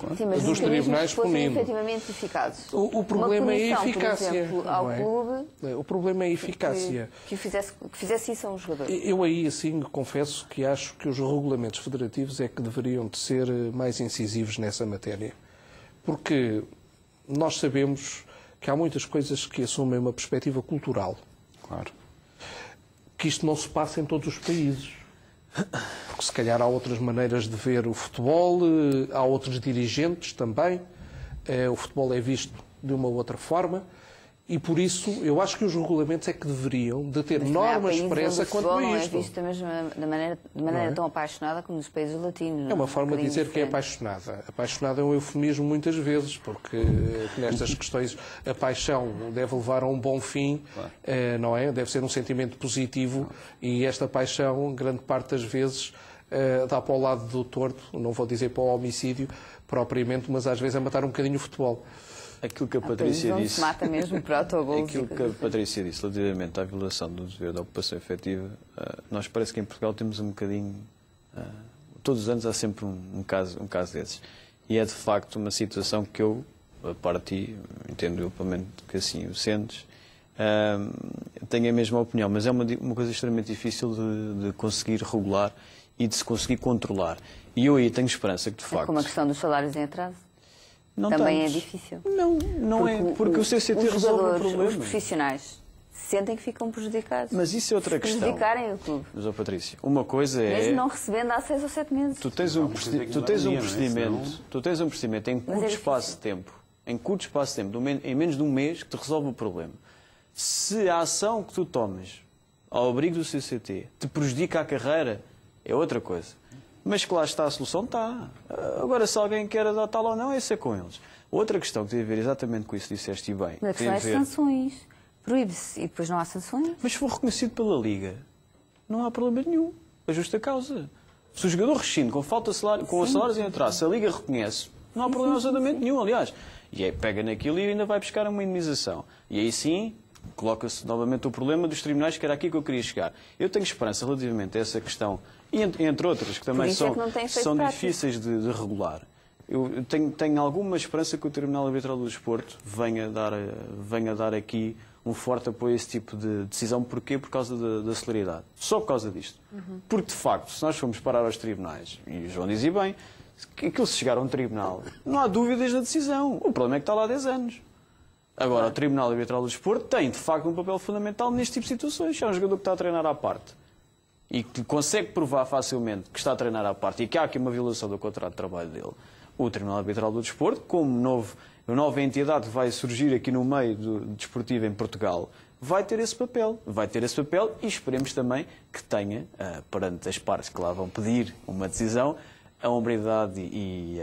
dos tribunais punindo. Efetivamente eficazes. O problema é a eficácia. Por exemplo, ao clube, o problema é a eficácia. Que fizesse isso a um jogador. Eu aí, assim, confesso que acho que os regulamentos federativos é que deveriam de ser mais incisivos nessa matéria. Porque nós sabemos que há muitas coisas que assumem uma perspectiva cultural. Claro. Que isto não se passa em todos os países. Porque se calhar há outras maneiras de ver o futebol, há outros dirigentes também. O futebol é visto de uma outra forma. E por isso, eu acho que os regulamentos é que deveriam de ter normas expressas quanto a isto. Não é visto da mesma de maneira tão apaixonada como nos países latinos. É uma forma de dizer que é apaixonada. Apaixonada é um eufemismo muitas vezes, porque nestas questões a paixão deve levar a um bom fim, não é? Deve ser um sentimento positivo e esta paixão, grande parte das vezes, dá para o lado do torto, não vou dizer para o homicídio propriamente, mas às vezes é matar um bocadinho o futebol. Aquilo que a Patrícia disse. Se mata mesmo por autogols. Aquilo que a Patrícia disse relativamente à violação do dever de ocupação efetiva, nós parece que em Portugal temos um bocadinho. Todos os anos há sempre um caso desses. E é de facto uma situação que eu, a parte entendo eu, pelo menos que assim o sentes, tenho a mesma opinião, mas é uma coisa extremamente difícil de conseguir regular e de se conseguir controlar. E eu aí tenho esperança que de facto. Como a questão dos salários em atraso. Não também tanto. É difícil. Não é, porque o CCT resolve o problema. Os profissionais sentem que ficam prejudicados. Mas isso é outra questão. Prejudicarem o clube. Mas, Patrícia, uma coisa é... Mesmo não recebendo há 6 ou 7 meses. Tu tens um procedimento em curto espaço de tempo, em menos de um mês, que te resolve o problema. Se a ação que tu tomas ao abrigo do CCT te prejudica a carreira, é outra coisa. Mas que lá está a solução, está. Agora, se alguém quer adotar ou não, esse é com eles. Outra questão que tem a ver exatamente com isso que disseste e bem. Mas a questão é sanções. Proíbe-se e depois não há sanções. Mas se for reconhecido pela Liga, não há problema nenhum. A justa causa. Se o jogador rescinde com falta de salário, com os salários em atraso, se a Liga reconhece, não há problema absolutamente nenhum, aliás. E aí pega naquilo e ainda vai buscar uma indemnização. E aí sim, coloca-se novamente o problema dos tribunais, que era aqui que eu queria chegar. Eu tenho esperança relativamente a essa questão, e entre outras, que também são difíceis de regular. Eu tenho alguma esperança que o Tribunal Arbitral do Desporto venha dar aqui um forte apoio a esse tipo de decisão. Porquê? Por causa da celeridade. Só por causa disto. Porque, de facto, se nós formos parar aos tribunais, e o João dizia bem, que aquilo se chegar a um tribunal, não há dúvidas na decisão. O problema é que está lá há 10 anos. Agora, o Tribunal Arbitral do Desporto tem, de facto, um papel fundamental neste tipo de situações. Se é um jogador que está a treinar à parte e que consegue provar facilmente que está a treinar à parte e que há aqui uma violação do contrato de trabalho dele, o Tribunal Arbitral do Desporto, como nova entidade que vai surgir aqui no meio do desportivo em Portugal, vai ter esse papel. Vai ter esse papel e esperemos também que tenha, perante as partes que lá vão pedir uma decisão, a hombridade e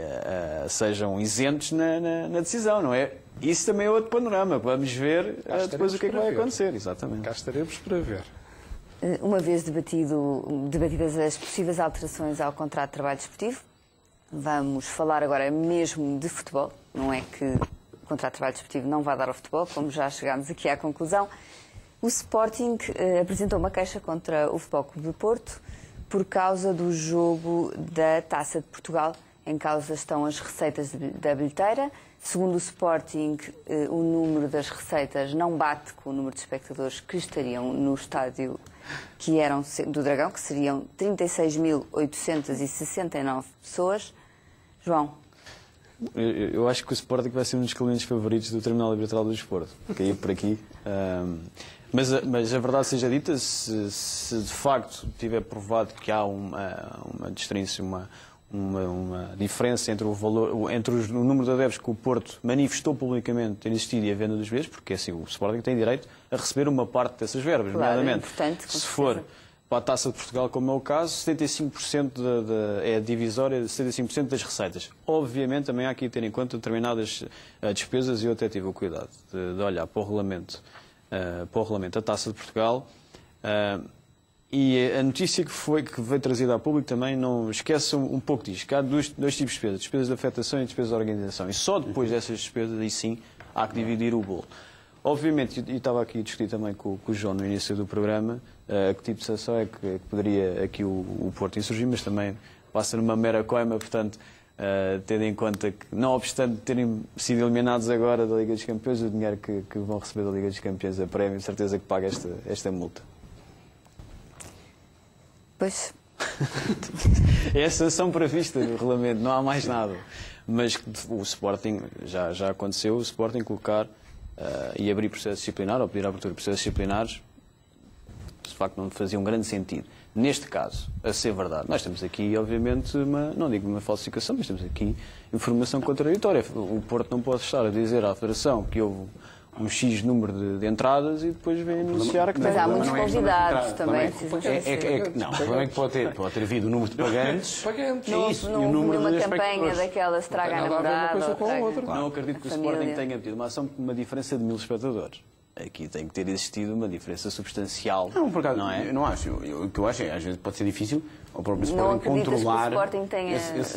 sejam isentos na decisão, não é? Isso também é outro panorama. Vamos ver depois o que é que vai acontecer. Exatamente. Cá estaremos para ver. Uma vez debatidas as possíveis alterações ao contrato de trabalho desportivo, vamos falar agora mesmo de futebol. Não é que o contrato de trabalho desportivo não vai dar ao futebol, como já chegámos aqui à conclusão. O Sporting apresentou uma queixa contra o Futebol Clube do Porto por causa do jogo da Taça de Portugal. Em causa estão as receitas da bilheteira. Segundo o Sporting, o número das receitas não bate com o número de espectadores que estariam no estádio que eram do Dragão, que seriam 36.869 pessoas. João? Eu acho que o Sporting vai ser um dos clientes favoritos do Terminal Libertador do Desporto. Caí por aqui. Mas a verdade seja dita, se de facto tiver provado que há uma distância, uma diferença entre o número de adeptos que o Porto manifestou publicamente ter existido e a venda dos bilhetes, porque assim, o Sporting tem direito a receber uma parte dessas verbas, claro, nomeadamente. Se for para a Taça de Portugal, como é o caso, 75% é a divisória de 75% das receitas. Obviamente, também há aqui a ter em conta determinadas despesas, e eu até tive o cuidado de olhar para o regulamento da Taça de Portugal. E a notícia que veio trazida a público também não esqueçam um pouco disto, que há dois tipos de despesas, despesas de afetação e despesas de organização. E só depois dessas despesas, aí sim, há que dividir o bolo. Obviamente, e estava aqui a discutir também com o João no início do programa, que tipo de sanção é que poderia aqui o Porto insurgir, mas também passa numa mera coima, portanto, tendo em conta que, não obstante terem sido eliminados agora da Liga dos Campeões, o dinheiro que vão receber da Liga dos Campeões a prémio, certeza que paga esta multa. Pois. É a sanção prevista no regulamento, não há mais nada. Mas o Sporting, já aconteceu, o Sporting colocar e abrir processo disciplinar, ou pedir a abertura de processos disciplinares, de facto não fazia um grande sentido. Neste caso, a ser verdade, nós temos aqui, obviamente, não digo uma falsificação, mas temos aqui informação contraditória. O Porto não pode estar a dizer à Federação que houve um X número de entradas e depois vem anunciar que mas há muitos convidados também. Não, o problema é que pode ter havido o número de pagantes. Não houve nenhuma campanha daquela estraga a namorada. Não acredito que o Sporting tenha tido uma diferença de 1000 espectadores. Aqui tem que ter existido uma diferença substancial. Não, por acaso, não é? Eu não acho. O que eu acho é, às vezes pode ser difícil ao próprio Sporting controlar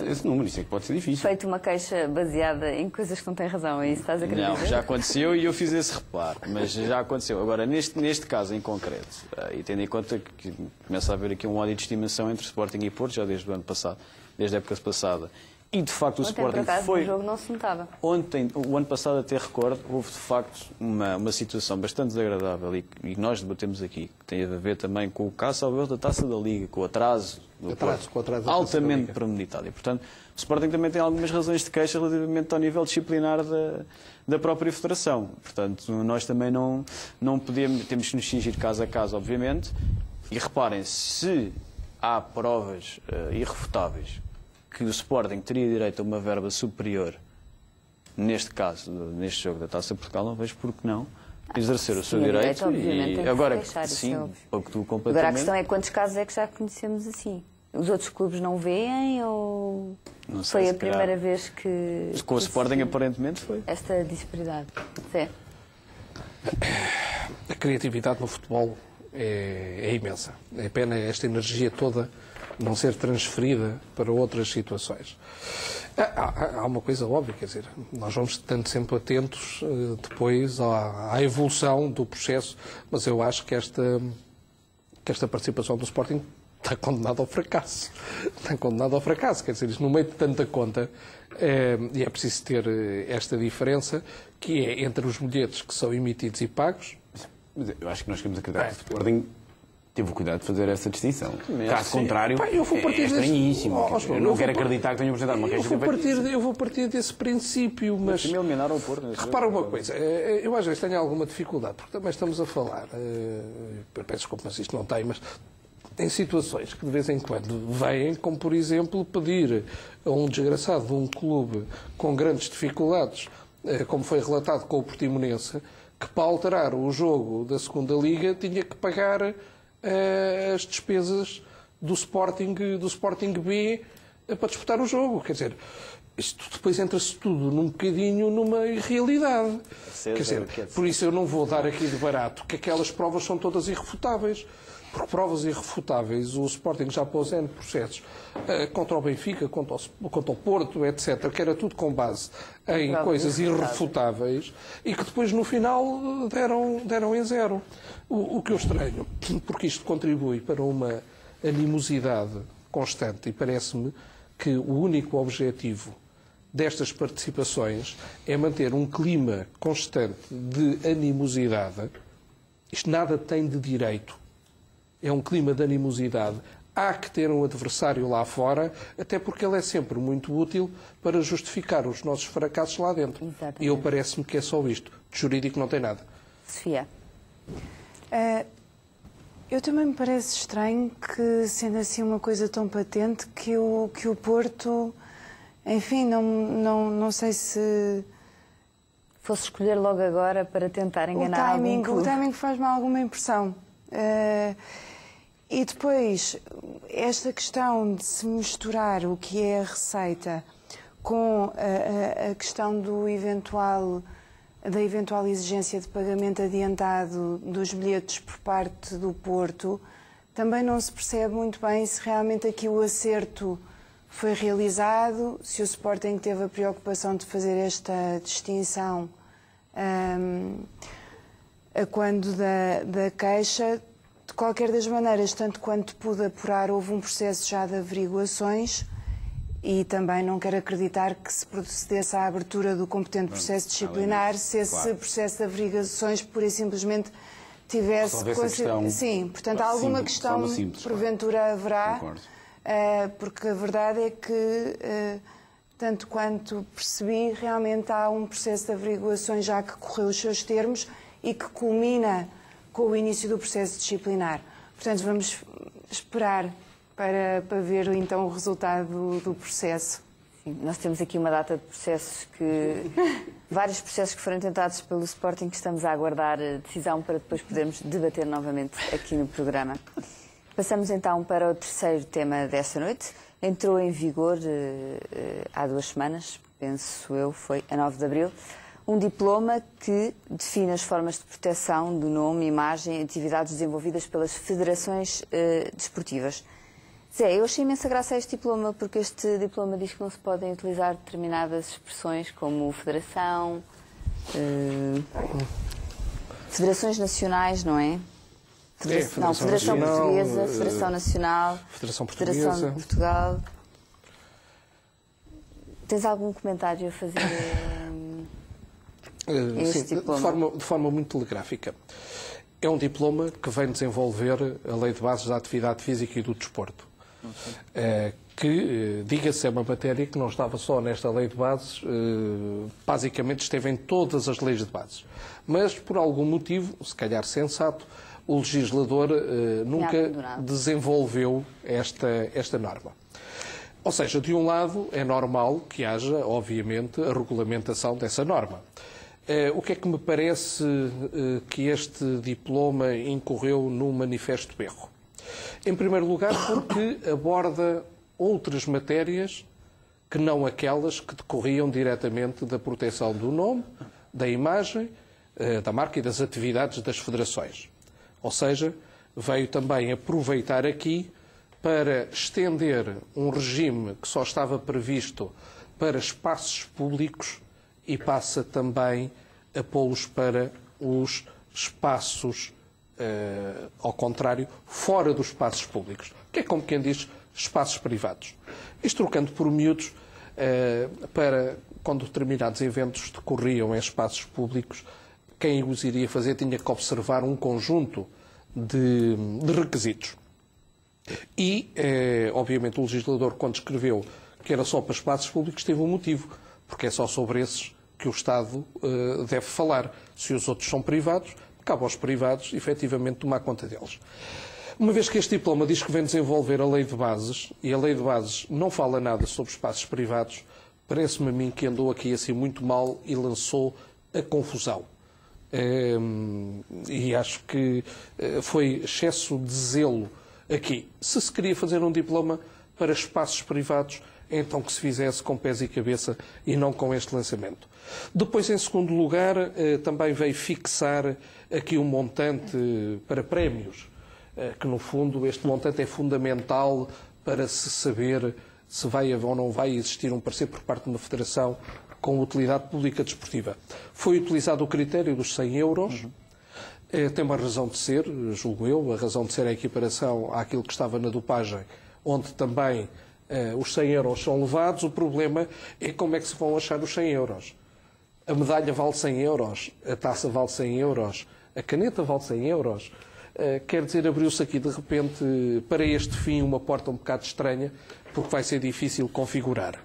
esse número. Isso é que pode ser difícil. Feito uma queixa baseada em coisas que não têm razão, é isso que estás a querer dizer? Não, já aconteceu e eu fiz esse reparo, mas já aconteceu. Agora, neste caso em concreto, e tendo em conta que começa a haver aqui um ódio de estimação entre Sporting e Porto, já desde o ano passado, desde a época passada, e de facto o Sporting foi... O jogo não se notava. Ontem, o ano passado, até recordo, houve de facto uma situação bastante desagradável e nós debatemos aqui, que tem a ver também com o caso ao da Taça da Liga, com o atraso do Porto, altamente premeditado. E, portanto, o Sporting também tem algumas razões de queixa relativamente ao nível disciplinar da própria Federação. Portanto, nós também não podemos, temos que nos cingir caso a caso, obviamente, e reparem, se há provas irrefutáveis que o Sporting teria direito a uma verba superior, neste caso, neste jogo da Taça de Portugal, não vejo por que não exercer o seu direito. E agora, sim, agora a questão é quantos casos é que já conhecemos assim? Os outros clubes não veem ou não sei, foi a primeira vez que... Com o Sporting aparentemente foi. Esta disparidade. Sim. A criatividade no futebol é imensa. É pena esta energia toda não ser transferida para outras situações. Há uma coisa óbvia, quer dizer, nós vamos estando sempre atentos depois à evolução do processo, mas eu acho que esta participação do Sporting está condenada ao fracasso. Está condenada ao fracasso, quer dizer, isto no meio de tanta conta, e é preciso ter esta diferença, que é entre os bilhetes que são emitidos e pagos. Mas eu acho que nós queremos acreditar que o Sporting teve o cuidado de fazer essa distinção. Caso contrário, é estranhíssimo. Eu não quero acreditar que tenham apresentado uma queixa. Eu vou partir desse princípio, mas... eliminaram o Porto. Repara uma coisa, eu às vezes tenho alguma dificuldade, porque também estamos a falar, peço desculpa, mas isto não tem, mas tem situações que de vez em quando vêm, como por exemplo pedir a um desgraçado de um clube com grandes dificuldades, como foi relatado com o Portimonense, que para alterar o jogo da segunda Liga tinha que pagar as despesas do Sporting B para disputar o jogo. Quer dizer, isto depois entra-se tudo num bocadinho numa irrealidade. Quer dizer, por isso eu não vou dar aqui de barato que aquelas provas são todas irrefutáveis. Por provas irrefutáveis, o Sporting já pôs N processos contra o Benfica, contra o Porto, etc., que era tudo com base em coisas irrefutáveis e que depois, no final, deram em zero. O que eu estranho, porque isto contribui para uma animosidade constante e parece-me que o único objetivo destas participações é manter um clima constante de animosidade. Isto nada tem de direito. É um clima de animosidade. Há que ter um adversário lá fora, até porque ele é sempre muito útil para justificar os nossos fracassos lá dentro. Exatamente. E eu parece-me que é só isto. De jurídico não tem nada. Sofia. Eu também me parece estranho que, sendo assim uma coisa tão patente, que o Porto, enfim, não sei se... Fosse escolher logo agora para tentar enganar algum clube. O timing faz-me alguma impressão. E depois, esta questão de se misturar o que é a receita com a questão da eventual exigência de pagamento adiantado dos bilhetes por parte do Porto, também não se percebe muito bem se realmente aqui o acerto foi realizado, se o Sporting teve a preocupação de fazer esta distinção a quando da queixa. De qualquer das maneiras, tanto quanto pude apurar, houve um processo já de averiguações e também não quero acreditar que se procedesse à abertura do competente processo disciplinar se esse processo de averiguações pura e simplesmente tivesse... Sim, portanto, alguma questão porventura haverá, porque a verdade é que, tanto quanto percebi, realmente há um processo de averiguações já que correu os seus termos e que culmina com o início do processo disciplinar. Portanto, vamos esperar para ver então o resultado do processo. Sim, nós temos aqui uma data de processos vários processos que foram tentados pelo Sporting que estamos a aguardar a decisão para depois podermos debater novamente aqui no programa. Passamos então para o terceiro tema desta noite. Entrou em vigor há 2 semanas, penso eu, foi a 9 de abril, um diploma que define as formas de proteção do nome, imagem e atividades desenvolvidas pelas federações desportivas. Zé, eu achei imensa graça a este diploma, porque este diploma diz que não se podem utilizar determinadas expressões como federação, federações nacionais, não é? Federação Portuguesa, Federação Nacional, Federação Portuguesa. Federação de Portugal. Tens algum comentário a fazer? Sim, de forma muito telegráfica. É um diploma que vem desenvolver a Lei de Bases da Atividade Física e do Desporto. Que, diga-se, é uma matéria que não estava só nesta Lei de Bases, basicamente esteve em todas as leis de bases. Mas, por algum motivo, se calhar sensato, o legislador nunca desenvolveu esta norma. Ou seja, de um lado, é normal que haja, obviamente, a regulamentação dessa norma. O que é que me parece que este diploma incorreu num manifesto erro? Em primeiro lugar, porque aborda outras matérias que não aquelas que decorriam diretamente da proteção do nome, da imagem, da marca e das atividades das federações. Ou seja, veio também aproveitar aqui para estender um regime que só estava previsto para espaços públicos e passa também a pô-los para os espaços, ao contrário, fora dos espaços públicos, que é como quem diz espaços privados. Isto trocando por miúdos, para quando determinados eventos decorriam em espaços públicos, quem os iria fazer tinha que observar um conjunto de requisitos. E, obviamente, o legislador, quando escreveu que era só para espaços públicos, teve um motivo, porque é só sobre esses que o Estado deve falar. Se os outros são privados, cabe aos privados, efetivamente, tomar conta deles. Uma vez que este diploma diz que vem desenvolver a Lei de Bases, e a Lei de Bases não fala nada sobre espaços privados, parece-me a mim que andou aqui assim muito mal e lançou a confusão. E acho que foi excesso de zelo aqui. Se queria fazer um diploma para espaços privados, então que se fizesse com pés e cabeça e não com este lançamento. Depois, em segundo lugar, também veio fixar aqui um montante para prémios, que no fundo este montante é fundamental para se saber se vai ou não vai existir um parecer por parte de uma federação com utilidade pública desportiva. Foi utilizado o critério dos 100 euros. Tem uma razão de ser, julgo eu. A razão de ser é a equiparação àquilo que estava na dopagem, onde também os 100 euros são levados. O problema é como é que se vão achar os 100 euros. A medalha vale 100 euros, a taça vale 100 euros, a caneta vale 100 euros. Quer dizer, abriu-se aqui de repente, para este fim, uma porta um bocado estranha, porque vai ser difícil configurar.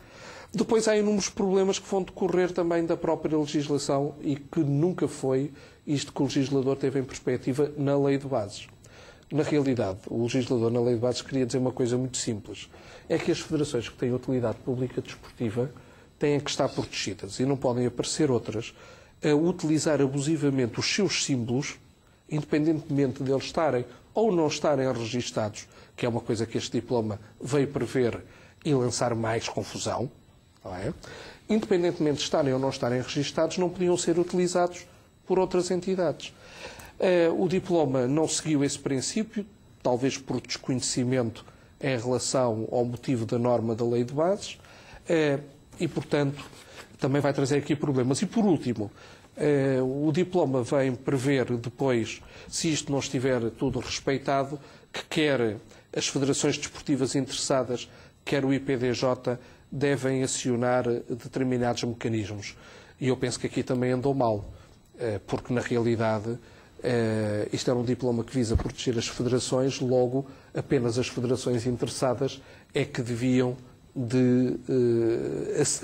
Depois há inúmeros problemas que vão decorrer também da própria legislação e que nunca foi isto que o legislador teve em perspectiva na Lei de Bases. Na realidade, o legislador na Lei de Bases queria dizer uma coisa muito simples. É que as federações que têm utilidade pública desportiva têm que estar protegidas e não podem aparecer outras a utilizar abusivamente os seus símbolos, independentemente de eles estarem ou não estarem registados, que é uma coisa que este diploma veio prever e lançar mais confusão, não é? Independentemente de estarem ou não estarem registados, não podiam ser utilizados por outras entidades. O diploma não seguiu esse princípio, talvez por desconhecimento em relação ao motivo da norma da Lei de Bases, e, portanto, também vai trazer aqui problemas. E, por último, o diploma vem prever depois, se isto não estiver tudo respeitado, que quer as federações desportivas interessadas, quer o IPDJ, devem acionar determinados mecanismos. E eu penso que aqui também andou mal, porque, na realidade, isto era um diploma que visa proteger as federações, logo, apenas as federações interessadas é que deviam de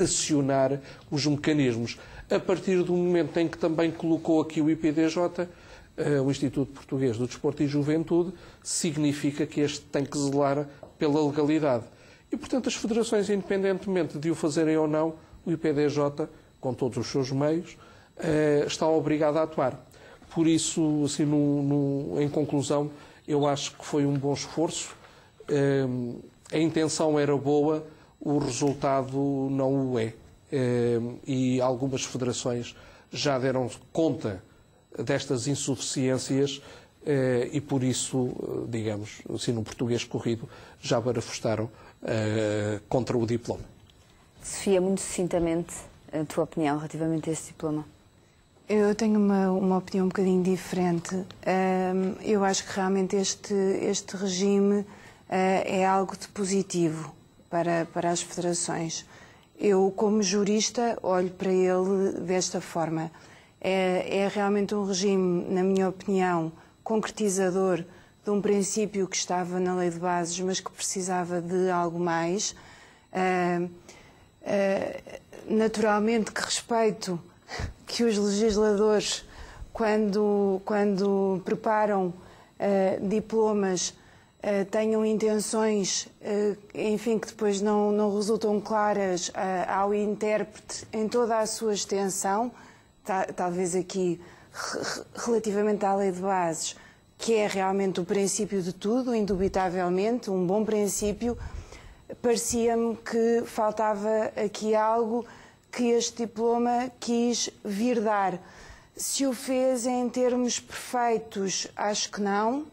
acionar os mecanismos. A partir do momento em que também colocou aqui o IPDJ, o Instituto Português do Desporto e Juventude, significa que este tem que zelar pela legalidade. E, portanto, as federações, independentemente de o fazerem ou não, o IPDJ, com todos os seus meios, está obrigado a atuar. Por isso, assim, em conclusão, eu acho que foi um bom esforço. A intenção era boa, o resultado não o é. E algumas federações já deram conta destas insuficiências e, por isso, digamos, assim, no português corrido, já barafustaram contra o diploma. Sofia, muito sucintamente, a tua opinião relativamente a este diploma? Eu tenho uma opinião um bocadinho diferente. Eu acho que realmente este regime é algo de positivo para as federações. Eu, como jurista, olho para ele desta forma. É realmente um regime, na minha opinião, concretizador de um princípio que estava na Lei de Bases, mas que precisava de algo mais. Naturalmente que respeito que os legisladores, quando preparam diplomas, tenham intenções, enfim, que depois não resultam claras ao intérprete em toda a sua extensão, talvez aqui relativamente à Lei de Bases, que é realmente o princípio de tudo, indubitavelmente, um bom princípio, parecia-me que faltava aqui algo que este diploma quis vir dar. Se o fez em termos perfeitos, acho que não.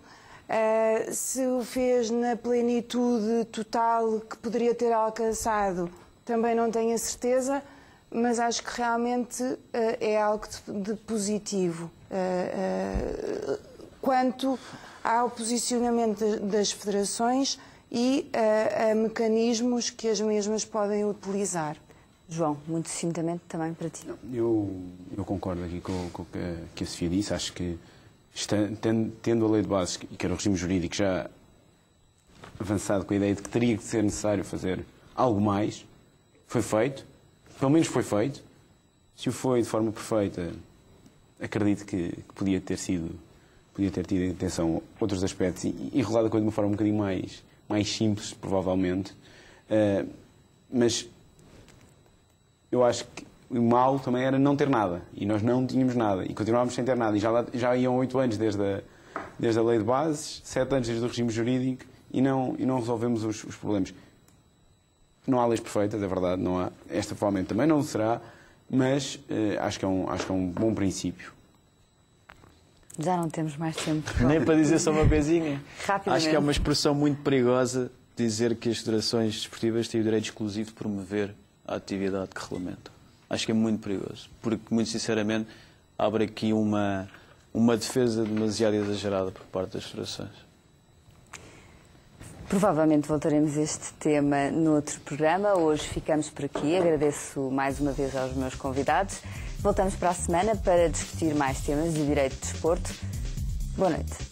Se o fez na plenitude total que poderia ter alcançado, também não tenho a certeza, mas acho que realmente é algo de positivo. Quanto ao posicionamento das federações e a mecanismos que as mesmas podem utilizar. João, muito sucintamente também para ti. Eu concordo aqui com o que a Sofia disse. Acho que, tendo a Lei de Bases, que era o regime jurídico já avançado com a ideia de que teria que ser necessário fazer algo mais, foi feito. Pelo menos foi feito. Se o foi de forma perfeita, acredito que podia ter tido em atenção outros aspectos e rolado a coisa de uma forma um bocadinho mais simples, provavelmente. Mas eu acho que o mal também era não ter nada. E nós não tínhamos nada. E continuávamos sem ter nada. E já iam 8 anos desde a Lei de Bases, 7 anos desde o regime jurídico e não resolvemos os problemas. Não há leis perfeitas, é verdade, não há. Esta provavelmente também não será, mas acho que é um bom princípio. Já não temos mais tempo. Nem para dizer só uma coisinha. Rapidamente. Acho que é uma expressão muito perigosa dizer que as federações desportivas têm o direito exclusivo de promover a atividade que regulamentam. Acho que é muito perigoso, porque, muito sinceramente, abre aqui uma defesa demasiado exagerada por parte das federações. Provavelmente voltaremos a este tema noutro programa. Hoje ficamos por aqui. Agradeço mais uma vez aos meus convidados. Voltamos para a semana para discutir mais temas de direito de desporto. Boa noite.